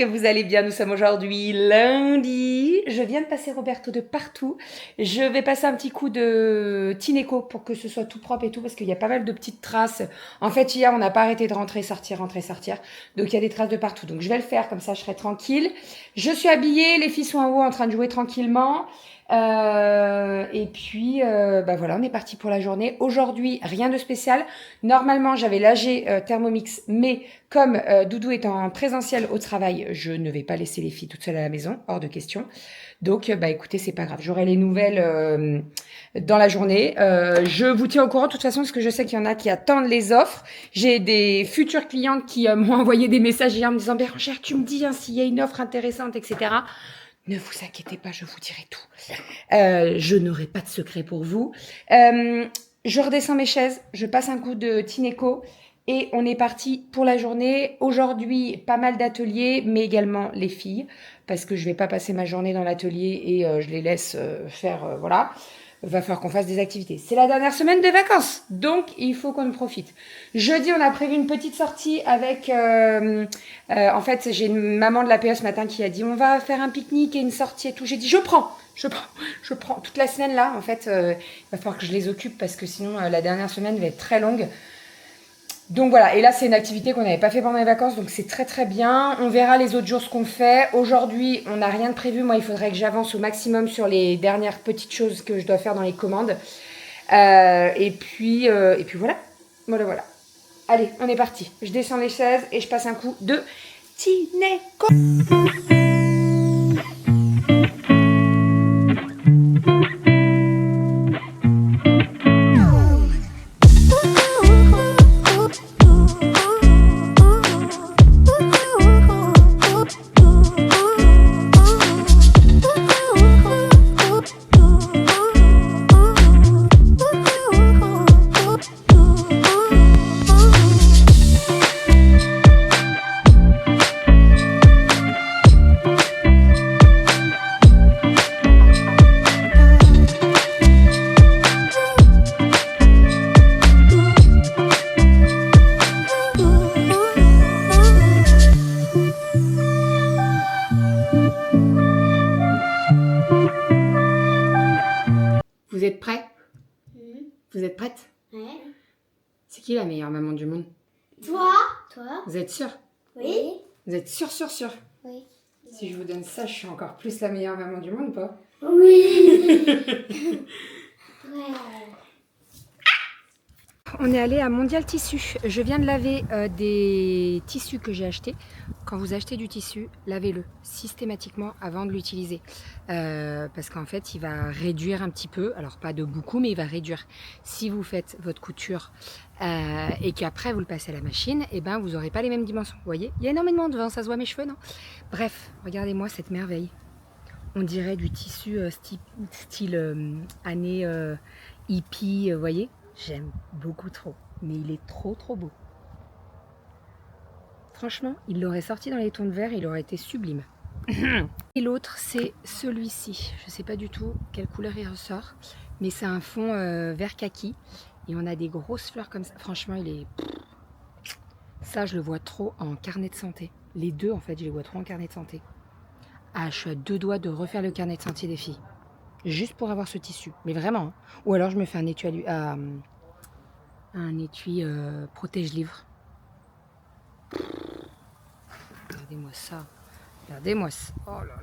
que vous allez bien. Nous sommes aujourd'hui lundi. Je viens de passer Roberto de partout. Je vais passer un petit coup de Tineco pour que ce soit tout propre et tout parce qu'il y a pas mal de petites traces. En fait, hier, on n'a pas arrêté de rentrer, sortir. Donc, il y a des traces de partout. Donc, je vais le faire comme ça, je serai tranquille. Je suis habillée. Les filles sont en haut en train de jouer tranquillement. Et puis, voilà, on est parti pour la journée. Aujourd'hui, rien de spécial. Normalement, j'avais l'AG Thermomix, mais comme Doudou est en présentiel au travail, je ne vais pas laisser les filles toutes seules à la maison, hors de question. Donc, écoutez, c'est pas grave. J'aurai les nouvelles dans la journée. Je vous tiens au courant de toute façon, parce que je sais qu'il y en a qui attendent les offres. J'ai des futures clientes qui m'ont envoyé des messages hier en me disant « Bérangère, tu me dis s'il y a une offre intéressante, etc. » Ne vous inquiétez pas, je vous dirai tout. Je n'aurai pas de secret pour vous. Je redescends mes chaises, je passe un coup de Tineco et on est parti pour la journée. Aujourd'hui, pas mal d'ateliers, mais également les filles, parce que je vais pas passer ma journée dans l'atelier et je les laisse faire, voilà. Va falloir qu'on fasse des activités. C'est la dernière semaine des vacances, donc il faut qu'on en profite. Jeudi, on a prévu une petite sortie avec... en fait, j'ai une maman de l'APE ce matin qui a dit on va faire un pique-nique et une sortie et tout. J'ai dit je prends. Toute la semaine là, en fait, il va falloir que je les occupe parce que sinon la dernière semaine va être très longue. Donc voilà, et là c'est une activité qu'on n'avait pas fait pendant les vacances, donc c'est très très bien. On verra les autres jours ce qu'on fait. Aujourd'hui, on n'a rien de prévu. Moi, il faudrait que j'avance au maximum sur les dernières petites choses que je dois faire dans les commandes. Et puis voilà. Voilà. Allez, on est parti. Je descends les chaises et je passe un coup de Tineco. Vous êtes prêts? Vous êtes prêtes? Ouais. C'est qui la meilleure maman du monde? Toi? Vous êtes sûre? Oui. Vous êtes sûre? Oui. Si je vous donne ça, je suis encore plus la meilleure maman du monde ou pas? Oui. Ouais. On est allé à Mondial Tissu. Je viens de laver des tissus que j'ai achetés. Quand vous achetez du tissu, lavez-le systématiquement avant de l'utiliser. Parce qu'en fait, il va réduire un petit peu. Alors, pas de beaucoup, mais il va réduire. Si vous faites votre couture et qu'après vous le passez à la machine, et ben, vous n'aurez pas les mêmes dimensions. Vous voyez, il y a énormément de vent, ça se voit mes cheveux, non? Bref, regardez-moi cette merveille. On dirait du tissu style année hippie, vous voyez? J'aime beaucoup trop, mais il est trop beau. Franchement, il l'aurait sorti dans les tons de vert, il aurait été sublime. Et l'autre, c'est celui-ci. Je ne sais pas du tout quelle couleur il ressort, mais c'est un fond vert kaki. Et on a des grosses fleurs comme ça. Franchement, il est... Ça, je le vois trop en carnet de santé. Les deux, en fait, je les vois trop en carnet de santé. Ah, je suis à 2 doigts de refaire le carnet de santé des filles. Juste pour avoir ce tissu. Mais vraiment. Hein. Ou alors, je me fais un étui protège-livre. Regardez-moi ça. Regardez-moi ça. Oh là.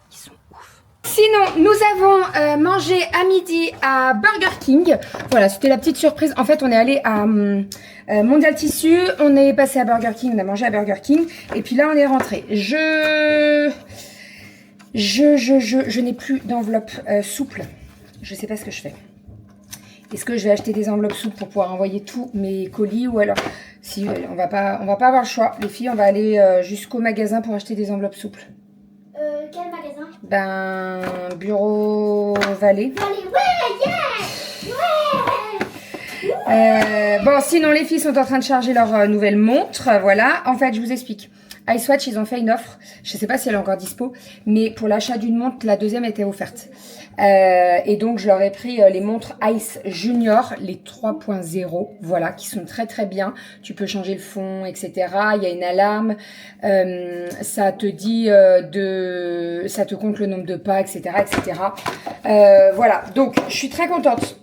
Ils sont ouf. Sinon, nous avons mangé à midi à Burger King. Voilà, c'était la petite surprise. En fait, on est allé à Mondial Tissu. On est passé à Burger King. On a mangé à Burger King. Et puis là, on est rentré. Je n'ai plus d'enveloppe souple. Je sais pas ce que je fais. Est-ce que je vais acheter des enveloppes souples pour pouvoir envoyer tous mes colis ou alors si on va pas avoir le choix. Les filles, on va aller jusqu'au magasin pour acheter des enveloppes souples. Quel magasin? Bureau Vallée. Allez, ouais. Bon, sinon les filles sont en train de charger leur nouvelle montre. Voilà, en fait, je vous explique. Icewatch, ils ont fait une offre. Je sais pas si elle est encore dispo, mais pour l'achat d'une montre, la deuxième était offerte. Et donc, je leur ai pris les montres Ice Junior, les 3.0, voilà, qui sont très très bien. Tu peux changer le fond, etc. Il y a une alarme. Ça te dit ça te compte le nombre de pas, etc., etc. Voilà. Donc, je suis très contente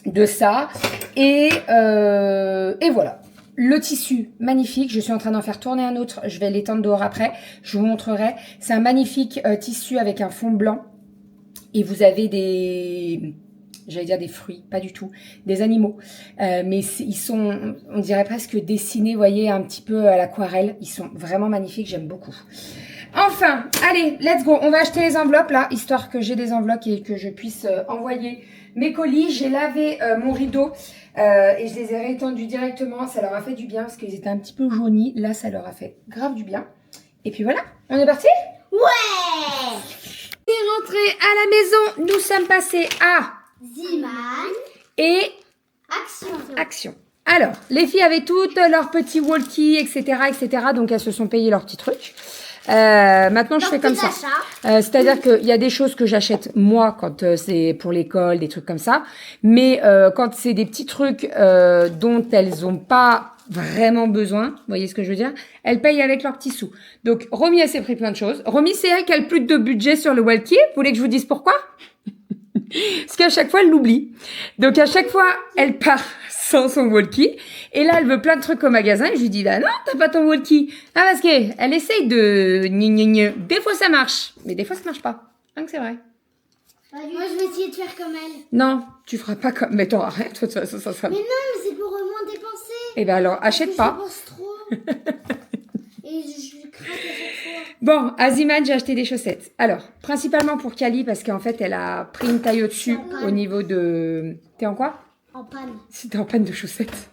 de ça. Et voilà. Le tissu, magnifique. Je suis en train d'en faire tourner un autre. Je vais l'étendre dehors après. Je vous montrerai. C'est un magnifique tissu avec un fond blanc. Et vous avez j'allais dire des fruits, pas du tout, des animaux. Mais ils sont, on dirait presque dessinés, vous voyez, un petit peu à l'aquarelle. Ils sont vraiment magnifiques, j'aime beaucoup. Enfin, allez, let's go. On va acheter les enveloppes là, histoire que j'ai des enveloppes et que je puisse envoyer mes colis. J'ai lavé mon rideau et je les ai rétendus directement. Ça leur a fait du bien parce qu'ils étaient un petit peu jaunis. Là, ça leur a fait grave du bien. Et puis voilà, on est parti? Ouais. On est rentré à la maison. Nous sommes passés à Ziman. et Action. action. Alors, les filles avaient toutes leurs petits walkies, etc., etc. Donc, elles se sont payées leurs petits trucs. Maintenant, je fais comme ça. C'est-à-dire qu'il y a des choses que j'achète moi quand c'est pour l'école, des trucs comme ça. Mais quand c'est des petits trucs dont elles n'ont pas vraiment besoin, vous voyez ce que je veux dire, elles payent avec leurs petits sous. Donc, Romy, elle s'est pris plein de choses. Romy, c'est elle qui a le plus de budget sur le walkie. Vous voulez que je vous dise pourquoi? Parce qu'à chaque fois, elle l'oublie. Donc, à chaque fois, elle part sans son walkie. Et là, elle veut plein de trucs au magasin. Et je lui dis, bah non, t'as pas ton walkie. Ah, parce qu'elle essaye de... Des fois, ça marche. Mais des fois, ça marche pas. Donc, c'est vrai. Moi, je vais essayer de faire comme elle. Non, tu feras pas comme... Mais t'auras rien, toi, ça sera... Mais non, mais c'est pour moins dépenser. Eh ben alors, achète pas. Je dépense trop. Et je craque à chaque fois. Bon, à Ziman, j'ai acheté des chaussettes. Alors, principalement pour Kali, parce qu'en fait, elle a pris une taille au-dessus au niveau de... T'es en quoi? En panne. C'était en panne de chaussettes.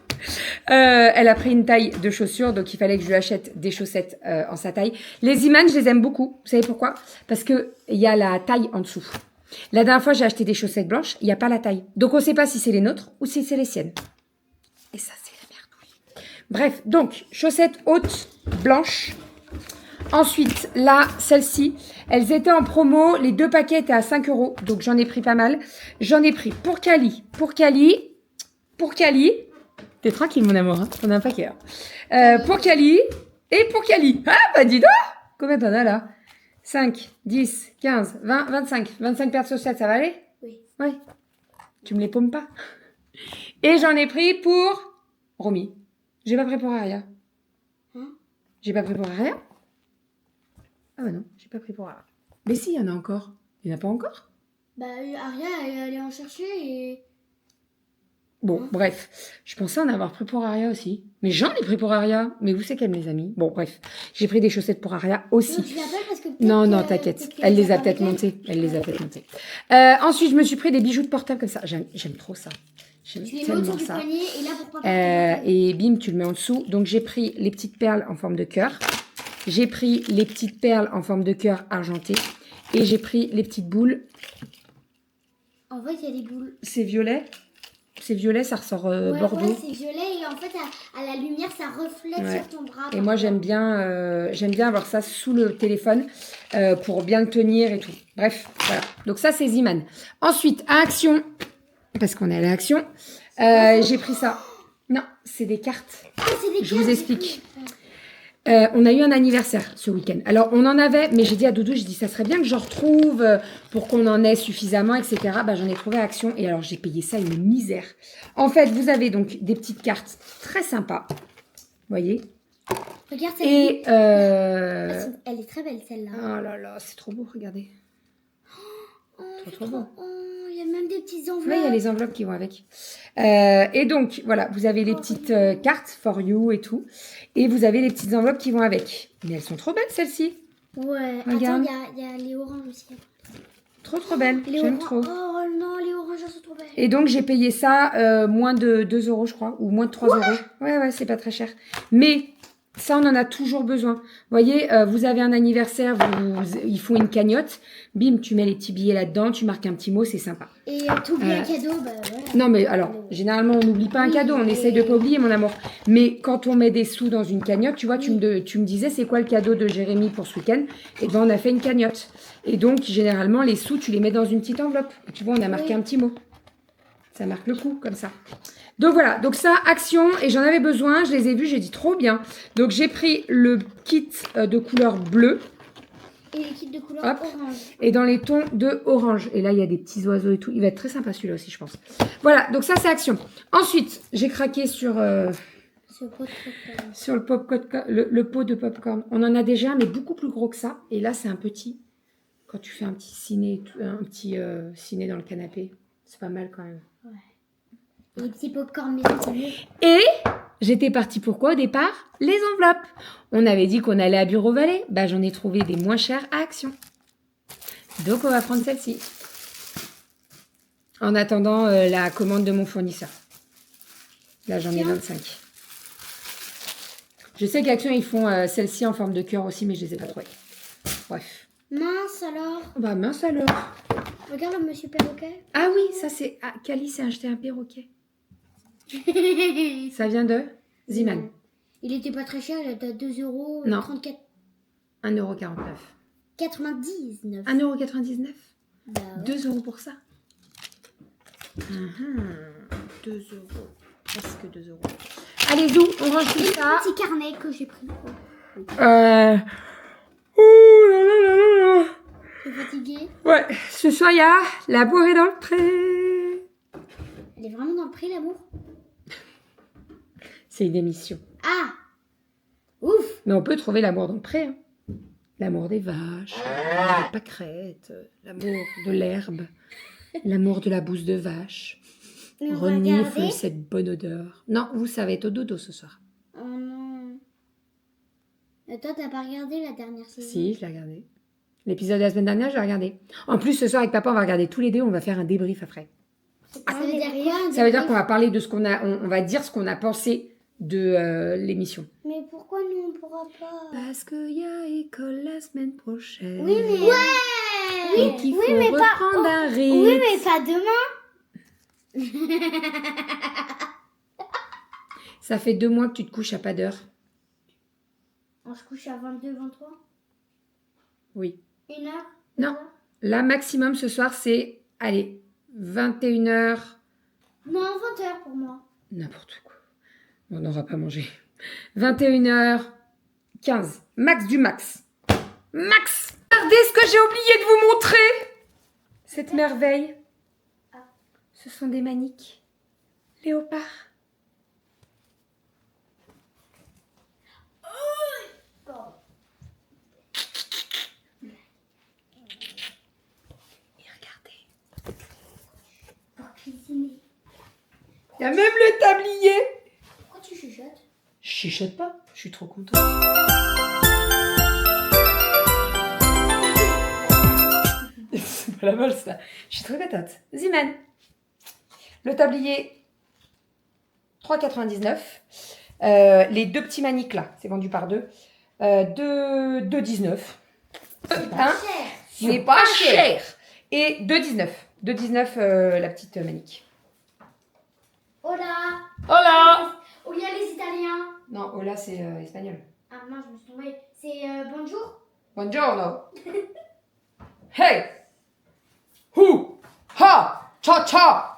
Elle a pris une taille de chaussures, donc il fallait que je lui achète des chaussettes en sa taille. Les Ziman, je les aime beaucoup. Vous savez pourquoi? Parce que il y a la taille en dessous. La dernière fois, j'ai acheté des chaussettes blanches, il n'y a pas la taille. Donc, on ne sait pas si c'est les nôtres ou si c'est les siennes. Et ça, c'est la merdouille. Bref, donc, chaussettes hautes, blanches. Ensuite, là, celles-ci, elles étaient en promo. Les 2 paquets étaient à 5 €. Donc, j'en ai pris pas mal. J'en ai pris pour Kali. T'es tranquille, mon amour. Hein, on a un paquet. Hein. Pour Kali et pour Kali. Ah, bah dis donc. Combien t'en as là? 5, 10, 15, 20, 25. 25 paires de chaussettes, ça va aller? Oui. Ouais. Tu me les paumes pas? Et j'en ai pris pour Romy. J'ai pas pris pour Aria. Hein? J'ai pas pris pour Aria? Ah bah non, j'ai pas pris pour Aria. Mais si, il y en a encore. Il y en a pas encore? Bah, Aria, elle allait en chercher et... Bon, bref. Je pensais en avoir pris pour Aria aussi. Mais j'en ai pris pour Aria. Mais vous, c'est qu'elle me les a mis. Bon, bref. J'ai pris des chaussettes pour Aria aussi. Donc, je l'appelle parce que Non, non, t'inquiète. Elle les a peut-être montées. Elle les a peut-être montées. Ensuite, je me suis pris des bijoux de portable comme ça. J'aime trop ça. J'aime tu les mets tellement autour du ça. poignet et là, pour pas porter Et bim, tu le mets en dessous. Donc, j'ai pris les petites perles en forme de cœur. J'ai pris les petites perles en forme de cœur argenté. Et j'ai pris les petites boules. En fait, il y a des boules. C'est violet. C'est violet, ça ressort bordeaux. Ouais, c'est violet et en fait, à la lumière, ça reflète Ouais. sur ton bras. Et moi, j'aime bien avoir ça sous le téléphone pour bien le tenir et tout. Bref, voilà. Donc ça, c'est Ziman. Ensuite, à Action, parce qu'on est allé à Action, j'ai pris ça. Non, c'est des cartes. Ah, c'est des Je vous cartes. explique. On a eu un anniversaire ce week-end. Alors, on en avait, mais j'ai dit à Doudou, j'ai dit, ça serait bien que j'en retrouve pour qu'on en ait suffisamment, etc. Bah, j'en ai trouvé à Action et alors j'ai payé ça une misère. En fait, vous avez donc des petites cartes très sympas. Vous voyez? Regarde celle-là. Et Elle est très belle, celle-là. oh là là, c'est trop beau, regardez. Oh, Trop, c'est trop beau. Oh, il y a même des petites enveloppes. Oui, il y a les enveloppes qui vont avec. Et donc, voilà, vous avez les petites cartes for you et tout. Et vous avez les petites enveloppes qui vont avec. Mais elles sont trop belles, celles-ci. Ouais. Regarde. Attends, il y a les oranges aussi. Trop, trop belles. Les J'aime oranges. trop. Oh non, les oranges, elles sont trop belles. Et donc, j'ai payé ça moins de 2 €, je crois. Ou moins de 3 €. Ouais, c'est pas très cher. Mais Ça, on en a toujours besoin. Vous voyez, vous avez un anniversaire, ils font une cagnotte. Bim, tu mets les petits billets là-dedans, tu marques un petit mot, c'est sympa. Et t'oublies un cadeau, bah voilà. Non, mais alors, généralement, on n'oublie pas un cadeau. On essaye de pas oublier, mon amour. Mais quand on met des sous dans une cagnotte, tu vois, tu me disais, c'est quoi le cadeau de Jérémy pour ce week-end? Et ben, on a fait une cagnotte. Et donc, généralement, les sous, tu les mets dans une petite enveloppe. Tu vois, on a marqué un petit mot. Ça marque le coup, comme ça. Donc voilà, donc ça, Action, et j'en avais besoin, je les ai vus, j'ai dit trop bien. Donc j'ai pris le kit de couleur bleue. Et les kits de couleur orange. Et dans les tons de orange. Et là, il y a des petits oiseaux et tout. Il va être très sympa celui-là aussi, je pense. Voilà, donc ça, c'est Action. Ensuite, j'ai craqué sur le pot de popcorn. On en a déjà un, mais beaucoup plus gros que ça. Et là, c'est un petit. Quand tu fais un petit ciné, ciné dans le canapé, c'est pas mal quand même. Ouais. Les petits popcorn maison, c'est mieux. Et j'étais partie pour quoi au départ? Les enveloppes. On avait dit qu'on allait à Bureau Vallée. Bah, j'en ai trouvé des moins chères à Action. Donc, on va prendre celle-ci. En attendant la commande de mon fournisseur. Là, j'en ai 25. Je sais qu'Action, ils font celle-ci en forme de cœur aussi, mais je les ai pas trouvées. Bref. Mince alors. Bah, mince alors. Regarde le monsieur perroquet. Ah oui, ça c'est... Ah, Cali s'est acheté un perroquet. Ça vient de Ziman. Il était pas très cher, il était à 2 euros. Non. 34. 1,49 €. 99. 1,99 €. Bah ouais. 2 € pour ça. 2 €. Presque 2 €. Allez, Zou, on range tout ça. Un petit carnet que j'ai pris. Ouh là là là là là. T'es fatiguée? Ouais, ce soir, il y a la bourrée dans le pré. Elle est vraiment dans le pré, l'amour? C'est une émission. Ah! Ouf! Mais on peut trouver l'amour dans le pré. Hein. L'amour des vaches, l'amour des pâquerettes, l'amour de l'herbe, l'amour de la bouse de vache. Mais on va Renifle regarder. cette bonne odeur. Non, vous, ça va être au dodo ce soir. Oh non. Et toi, t'as pas regardé la dernière saison? Si, je l'ai regardé. L'épisode de la semaine dernière, je l'ai regardé. En plus, ce soir, avec papa, on va regarder tous les deux. On va faire un débrief après. Ça veut dire quoi? Ça veut dire qu'on va parler de ce qu'on a... On va dire ce qu'on a pensé de l'émission. Mais pourquoi nous, on pourra pas? Parce qu'il y a école la semaine prochaine. Oui, mais... Ouais! Et qu'il faut reprendre un rythme. Oui, mais pas demain. Ça fait 2 mois que tu te couches à pas d'heure. On se couche à 22, 23? Oui. 1 heure? Non. Là, maximum ce soir, c'est... Allez, 21h. Non, 20 heures pour moi. N'importe quoi. On n'aura pas mangé. 21h15. Max du max. Max! Regardez ce que j'ai oublié de vous montrer. Cette merveille. Ce sont des maniques. Léopard. Et regardez. Pour cuisiner. Il y a même le tablier. Pourquoi tu chuchotes? Je chuchote pas. Je suis trop contente. C'est pas la vol, ça. Je suis très contente. Ziman. Le tablier, 3,99. Les 2 petits maniques là, c'est vendu par 2. 2,19. Hein? C'est pas cher. Et 2,19. 2,19 la petite manique. Hola! Hola! Oh, il y a les Italiens. Non, hola c'est espagnol. Ah mince, je me suis tombée. C'est bonjour? Buongiorno. Hey! Hu! Ha! Cha cha!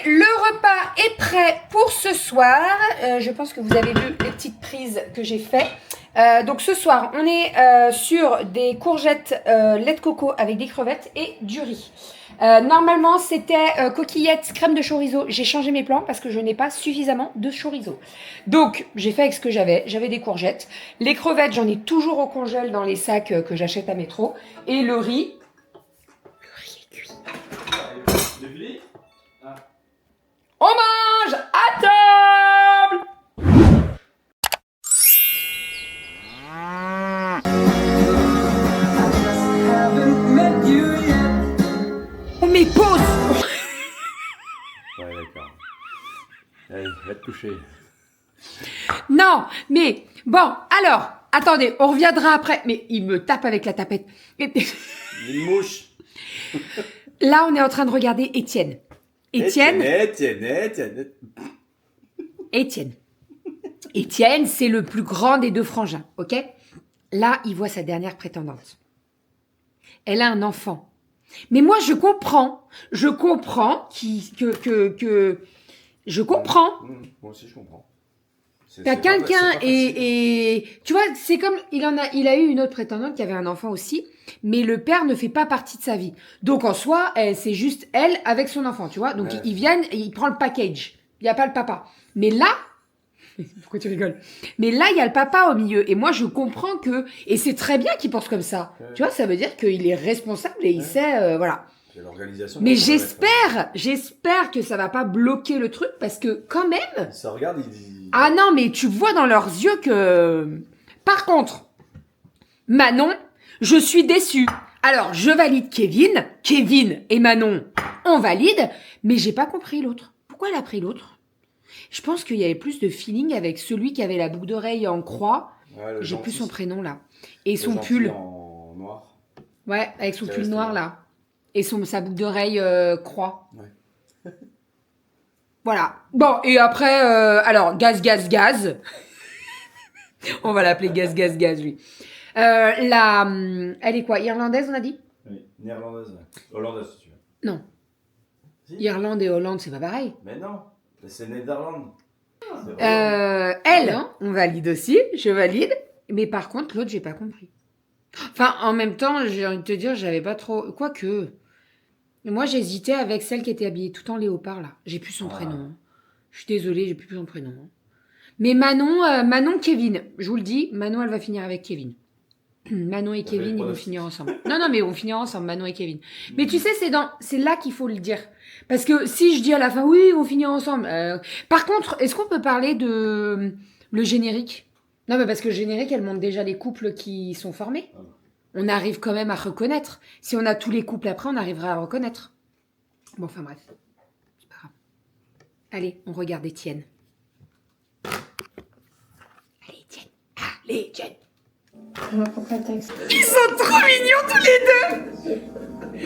le repas est prêt pour ce soir. Je pense que vous avez vu les petites prises que j'ai faites. Donc ce soir, on est sur des courgettes lait de coco avec des crevettes et du riz. Normalement, c'était coquillettes, crème de chorizo. J'ai changé mes plans parce que je n'ai pas suffisamment de chorizo. Donc, j'ai fait avec ce que j'avais. J'avais des courgettes. Les crevettes, j'en ai toujours au congèle dans les sacs que j'achète à Métro. Et le riz est cuit. On mange à table! On met pause! Ouais, d'accord. Allez, va te coucher. Non, mais bon, alors, attendez, on reviendra après. Mais il me tape avec la tapette. Une mouche. Là, on est en train de regarder Étienne. Étienne, c'est le plus grand des deux frangins, ok? Là, il voit sa dernière prétendante. Elle a un enfant. Mais moi, je comprends je comprends. Moi aussi, je comprends. T'as quelqu'un et tu vois, c'est comme il a eu une autre prétendante qui avait un enfant aussi, mais le père ne fait pas partie de sa vie. Donc en soi, c'est juste elle avec son enfant, tu vois. Donc Ouais. ils viennent et il prend le package. Il y a pas le papa. Mais là, pourquoi tu rigoles? Mais là, il y a le papa au milieu et moi je comprends que et c'est très bien qu'il pense comme ça. Ouais. Tu vois, ça veut dire qu'il est responsable et il sait voilà. C'est l'organisation. Mais qu'on va j'espère que ça va pas bloquer le truc parce que quand même. mettre. Ça regarde, il dit. Ah non, mais tu vois dans leurs yeux que... Par contre, Manon, je suis déçue. Alors, je valide Kevin. Kevin et Manon, on valide. Mais j'ai pas compris l'autre. Pourquoi elle a pris l'autre? Je pense qu'il y avait plus de feeling avec celui qui avait la boucle d'oreille en croix. Ouais, le J'ai plus gentil. son prénom là. Et Le son gentil pull. en noir. Ouais, avec son Qui pull reste noir noir. là. Et sa boucle d'oreille croix. Ouais. Voilà. Bon, et après, alors, gaz. On va l'appeler gaz, lui. Elle est quoi? Irlandaise, on a dit? Oui, néerlandaise. Ouais. Hollandaise, si tu veux. Non. Si. Irlande et Hollande, c'est pas pareil. Mais non, c'est Netherlands. C'est vrai. Elle, on valide aussi, je valide. Mais par contre, l'autre, j'ai pas compris. Enfin, en même temps, j'ai envie de te dire, j'avais pas trop... Quoique... Moi, j'hésitais avec celle qui était habillée tout en léopard, là. J'ai plus son prénom. Hein. Je suis désolée, j'ai plus son prénom. Hein. Mais Manon, Kevin. Je vous le dis, Manon, elle va finir avec Kevin. Manon et Kevin, ils vont finir ensemble. Non, mais ils vont finir ensemble, Manon et Kevin. Mais tu sais, c'est là qu'il faut le dire. Parce que si je dis à la fin, oui, ils vont finir ensemble. Par contre, est-ce qu'on peut parler de le générique? Non, mais parce que le générique, elle montre déjà les couples qui sont formés. On arrive quand même à reconnaître. Si on a tous les couples après, on arrivera à reconnaître. Bon, enfin bref. C'est pas grave. Allez, on regarde Étienne. Allez, Étienne. Pourquoi t'as Ils sont trop mignons tous les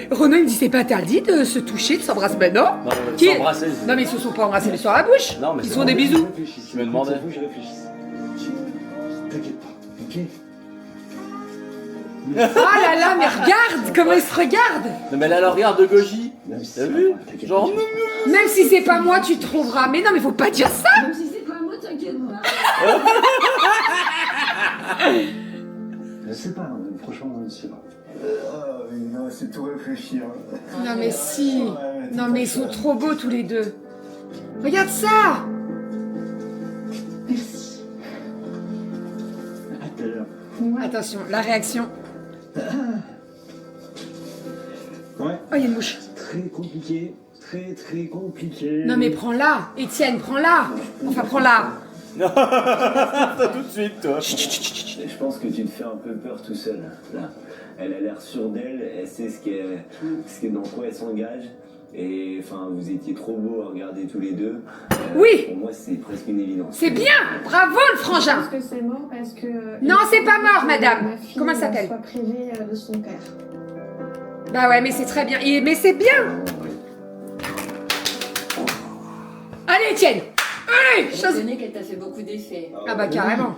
deux. Renaud, il me dit, c'est pas interdit de se toucher, de s'embrasser. Ben non. Non, mais Qui- s'embrasser. Non, mais ils se sont pas embrassés sur la bouche. Non, mais Ils c'est font bon. des bisous. Tu me demandais. Je réfléchis. T'inquiète pas, ok? Oh là là, mais regarde comment ils se regardent. Non, mais là, le regard de Goji. Même si T'as c'est vu pas grave, t'inquiète Genre. pas. Même si c'est pas moi, tu trouveras. Mais non, mais faut pas dire ça. Même si c'est pas moi, t'inquiète pas. Je sais pas, hein, franchement, c'est pas. Non, c'est tout réfléchir. Non, mais si. Non, mais ils sont trop beaux tous les deux. Regarde ça. Merci. À tout à l'heure. Attention, la réaction. Ouais. Oh, il y a une mouche. Très compliqué. Très compliqué. Non, mais prends-la. Étienne, prends-la. Enfin, prends-la. Tout de suite, toi. Je pense que tu te fais un peu peur tout seul. Là, elle a l'air sûre d'elle, elle sait dans quoi elle s'engage. Et enfin, vous étiez trop beaux à regarder tous les deux. Oui. Pour moi, c'est presque une évidence. C'est bien. Bravo, le Je frangin. pense que c'est mort parce que... Non, c'est pas mort, madame. Ma fille, Comment elle s'appelle? soit privée de son père. Bah ouais, mais c'est très bien. Mais c'est bien. Allez, Étienne. Allez, chose... Je connais qu'elle t'a fait beaucoup d'effets. Ah bah carrément.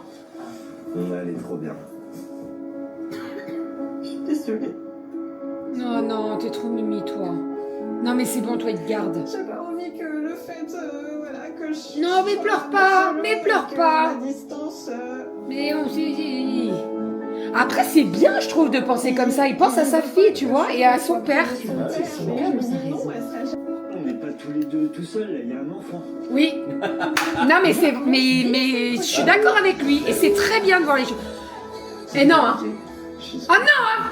Elle est trop bien. Désolée. Non, t'es trop mimi, toi. Non, mais c'est bon, toi, il te garde. J'ai pas envie que fait voilà, que je... Non, mais pleure pas, mais pleure pas. La distance... Mais on s'est dit... Après, c'est bien, je trouve, de penser comme ça. Il pense à sa fille, tu vois, et à son père. On n'est pas tous les deux tout seuls, il y a un enfant. Oui. Non, mais je suis d'accord avec lui. Et c'est très bien de voir les choses. Et non, hein. Oh non, hein.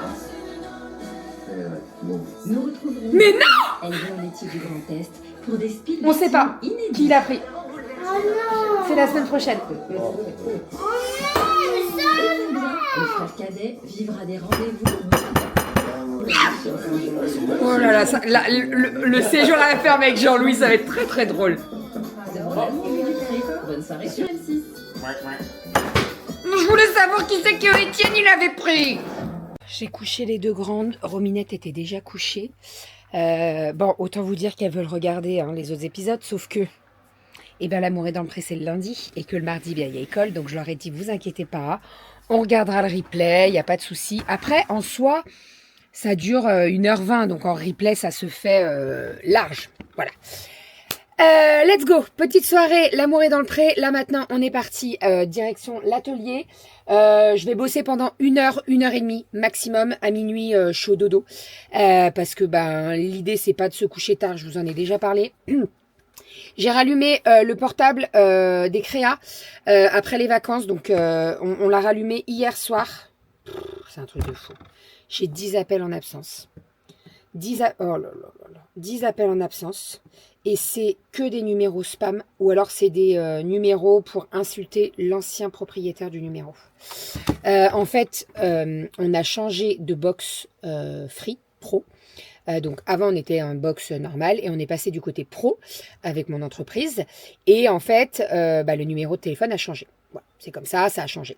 Nous retrouverons Mais non. Elvire Laitier du Grand Est pour des speed On sait pas inédits. qui l'a pris. Oh non. C'est la semaine prochaine. Le frère cadet vivra des rendez-vous. Oh là là, le séjour à la ferme avec Jean-Louis, ça va être très très drôle. Bonne soirée sur M6. Je voulais savoir qui c'est que Étienne il avait pris. J'ai couché les deux grandes. Rominette était déjà couchée. Bon, autant vous dire qu'elles veulent regarder les autres épisodes, sauf que l'amour est dans le pré, c'est le lundi, et que le mardi, il y a école, donc je leur ai dit, vous inquiétez pas, on regardera le replay, il n'y a pas de souci. Après, en soi, ça dure 1h20, donc en replay, ça se fait large. Voilà. Let's go. Petite soirée, l'amour est dans le pré. Là maintenant, on est parti direction l'atelier. Je vais bosser pendant 1h, 1h30 maximum. À minuit, je suis au dodo. Parce que l'idée, c'est pas de se coucher tard, je vous en ai déjà parlé. J'ai rallumé le portable des créas après les vacances. Donc, on l'a rallumé hier soir. C'est un truc de fou. J'ai 10 appels en absence. 10 appels en absence. Et c'est que des numéros spam. Ou alors, c'est des numéros pour insulter l'ancien propriétaire du numéro. En fait, on a changé de box free, pro. Donc avant on était en box normal et on est passé du côté pro avec mon entreprise et en fait le numéro de téléphone a changé. Voilà, c'est comme ça a changé.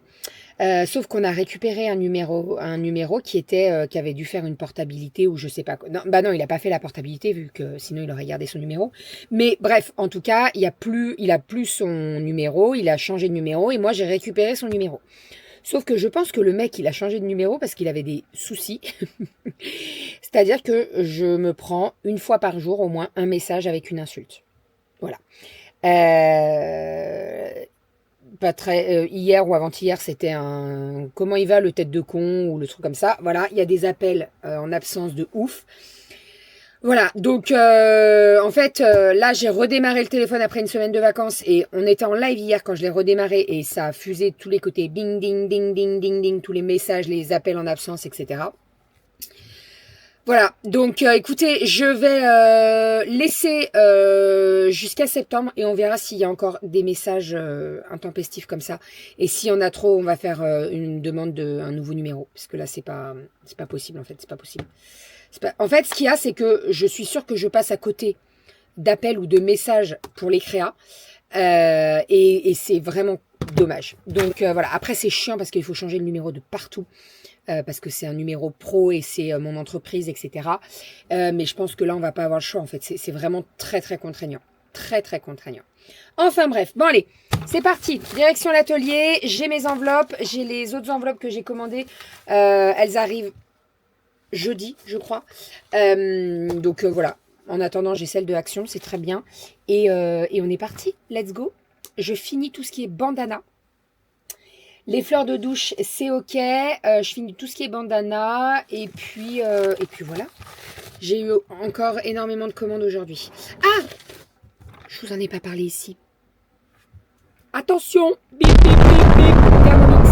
Sauf qu'on a récupéré un numéro qui avait dû faire une portabilité ou je sais pas quoi. Non, il a pas fait la portabilité vu que sinon il aurait gardé son numéro. Mais bref, en tout cas, il a plus son numéro, il a changé de numéro et moi j'ai récupéré son numéro. Sauf que je pense que le mec, il a changé de numéro parce qu'il avait des soucis. C'est-à-dire que je me prends une fois par jour au moins un message avec une insulte. Voilà. Hier ou avant-hier, c'était un « Comment il va le tête de con ?» ou le truc comme ça. Voilà, il y a des appels en absence de ouf. Voilà, donc en fait, là j'ai redémarré le téléphone après une semaine de vacances et on était en live hier quand je l'ai redémarré et ça a fusé de tous les côtés, bing, ding, ding, ding, ding, ding, tous les messages, les appels en absence, etc. Voilà, donc écoutez, je vais laisser jusqu'à septembre et on verra s'il y a encore des messages intempestifs comme ça. Et s'il y en a trop, on va faire une demande d'un nouveau numéro, parce que là c'est pas possible en fait, c'est pas possible. En fait, ce qu'il y a, c'est que je suis sûre que je passe à côté d'appels ou de messages pour les créas. Et c'est vraiment dommage. Donc voilà, après c'est chiant parce qu'il faut changer le numéro de partout. Parce que c'est un numéro pro et c'est mon entreprise, etc. Mais je pense que là, on va pas avoir le choix en fait. C'est vraiment très très contraignant. Très très contraignant. Enfin bref, bon allez, c'est parti. Direction l'atelier, j'ai mes enveloppes. J'ai les autres enveloppes que j'ai commandées. Elles arrivent jeudi, je crois. Donc voilà. En attendant, j'ai celle de Action, c'est très bien. Et on est parti. Let's go. Je finis tout ce qui est bandana. Les fleurs de douche, c'est ok. Je finis tout ce qui est bandana. Et puis voilà. J'ai eu encore énormément de commandes aujourd'hui. Ah, je vous en ai pas parlé ici. Attention, bip, bip, bip, bip, Thermomix.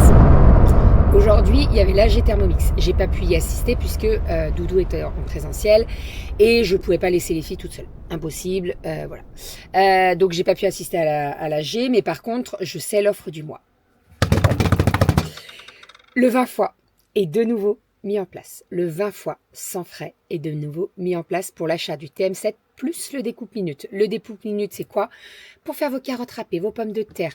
Aujourd'hui, il y avait l'AG Thermomix. J'ai pas pu y assister puisque Doudou était en présentiel et je pouvais pas laisser les filles toutes seules. Impossible, voilà. Donc j'ai pas pu assister à l'AG, mais par contre, je sais l'offre du mois. Le 20 fois est de nouveau mis en place. Le 20 fois sans frais est de nouveau mis en place pour l'achat du TM7 plus le découpe minute. Le découpe minute, c'est quoi? Pour faire vos carottes râpées, vos pommes de terre.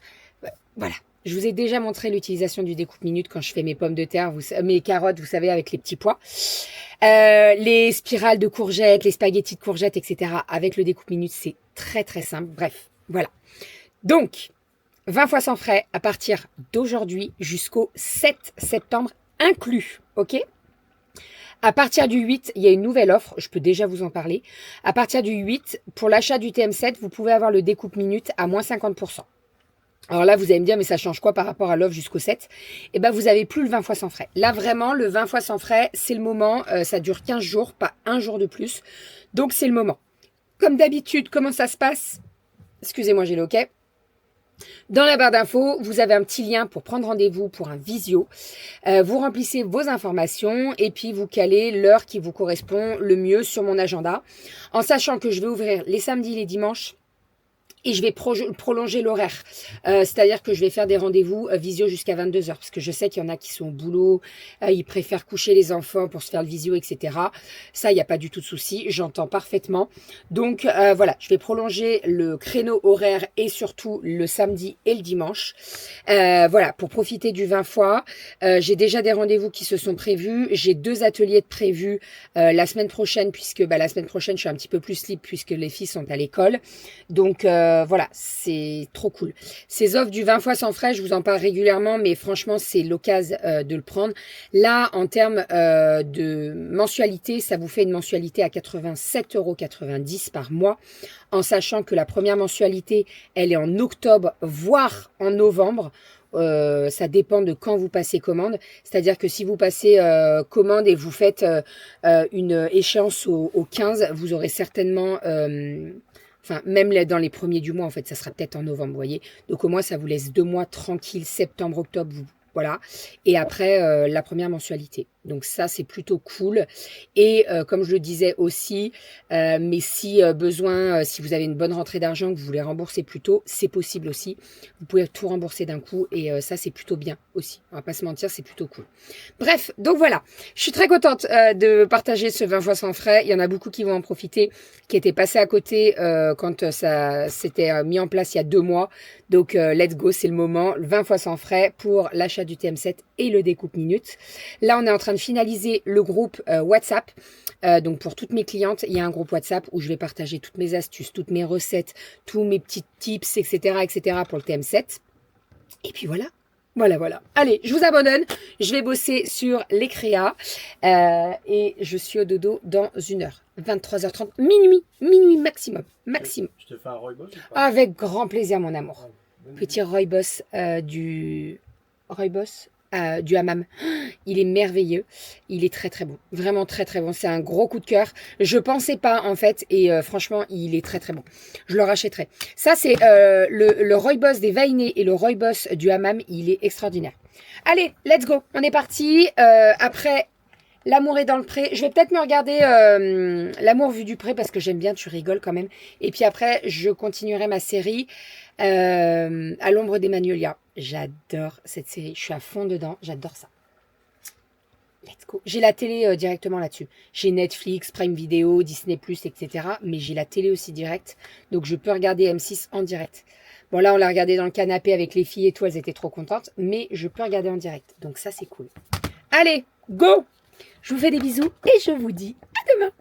Voilà. Je vous ai déjà montré l'utilisation du découpe minute quand je fais mes pommes de terre, mes carottes, vous savez, avec les petits pois. Les spirales de courgettes, les spaghettis de courgettes, etc. Avec le découpe minute, c'est très très simple. Bref, voilà. Donc, 20 fois sans frais à partir d'aujourd'hui jusqu'au 7 septembre inclus, ok? À partir du 8, il y a une nouvelle offre, je peux déjà vous en parler. À partir du 8, pour l'achat du TM7, vous pouvez avoir le découpe minute à moins 50%. Alors là, vous allez me dire, mais ça change quoi par rapport à l'offre jusqu'au 7? Eh bien, vous avez plus le 20 fois sans frais. Là, vraiment, le 20 fois sans frais, c'est le moment. Ça dure 15 jours, pas un jour de plus. Donc, c'est le moment. Comme d'habitude, comment ça se passe? Excusez-moi, j'ai le OK. Dans la barre d'infos, vous avez un petit lien pour prendre rendez-vous pour un visio. Vous remplissez vos informations et puis vous calez l'heure qui vous correspond le mieux sur mon agenda. En sachant que je vais ouvrir les samedis et les dimanches. Et je vais prolonger l'horaire. C'est-à-dire que je vais faire des rendez-vous visio jusqu'à 22h. Parce que je sais qu'il y en a qui sont au boulot. Ils préfèrent coucher les enfants pour se faire le visio, etc. Ça, il n'y a pas du tout de souci. J'entends parfaitement. Donc, voilà. Je vais prolonger le créneau horaire et surtout le samedi et le dimanche. Voilà. Pour profiter du 20 fois. J'ai déjà des rendez-vous qui se sont prévus. J'ai 2 ateliers de prévus la semaine prochaine. Puisque la semaine prochaine, je suis un petit peu plus libre puisque les filles sont à l'école. Donc, voilà, c'est trop cool. Ces offres du 20 fois sans frais, je vous en parle régulièrement, mais franchement, c'est l'occasion de le prendre. Là, en termes de mensualité, ça vous fait une mensualité à 87,90 € par mois, en sachant que la première mensualité, elle est en octobre, voire en novembre. Ça dépend de quand vous passez commande. C'est-à-dire que si vous passez commande et vous faites une échéance au 15, vous aurez certainement... Enfin, même dans les premiers du mois, en fait, ça sera peut-être en novembre, vous voyez. Donc, au moins, ça vous laisse 2 mois tranquilles, septembre, octobre, voilà. Et après, la première mensualité. Donc, ça, c'est plutôt cool. Et comme je le disais aussi, mais si besoin, si vous avez une bonne rentrée d'argent, que vous voulez rembourser plus tôt, c'est possible aussi. Vous pouvez tout rembourser d'un coup et ça, c'est plutôt bien aussi. On va pas se mentir, c'est plutôt cool. Bref, donc voilà. Je suis très contente de partager ce 20 fois sans frais. Il y en a beaucoup qui vont en profiter, qui étaient passés à côté quand ça s'était mis en place il y a 2 mois. Donc, let's go, c'est le moment. 20 fois sans frais pour l'achat du TM7 et le découpe minute. Là, on est en train de finaliser le groupe WhatsApp. Donc, pour toutes mes clientes, il y a un groupe WhatsApp où je vais partager toutes mes astuces, toutes mes recettes, tous mes petits tips, etc. pour le TM7. Et puis voilà. Voilà. Allez, je vous abandonne. Je vais bosser sur les créas. Et je suis au dodo dans 1 heure. 23h30, minuit maximum. Je te fais un rooibos ou pas? Avec grand plaisir, mon amour. Petit rooibos du hammam. Il est merveilleux. Il est très très bon. Vraiment très très bon. C'est un gros coup de cœur. Je pensais pas en fait. Et franchement, il est très très bon. Je le rachèterai. Ça, c'est le rooibos des Vainés et le rooibos du hammam. Il est extraordinaire. Allez, let's go. On est parti. Après... L'amour est dans le pré. Je vais peut-être me regarder L'amour vu du pré parce que j'aime bien, tu rigoles quand même. Et puis après, je continuerai ma série À l'ombre des magnolias. J'adore cette série. Je suis à fond dedans. J'adore ça. Let's go. J'ai la télé directement là-dessus. J'ai Netflix, Prime Video, Disney+, etc. Mais j'ai la télé aussi direct. Donc, je peux regarder M6 en direct. Bon, là, on l'a regardé dans le canapé avec les filles et tout. Elles étaient trop contentes. Mais je peux regarder en direct. Donc, ça, c'est cool. Allez, go! Je vous fais des bisous et je vous dis à demain.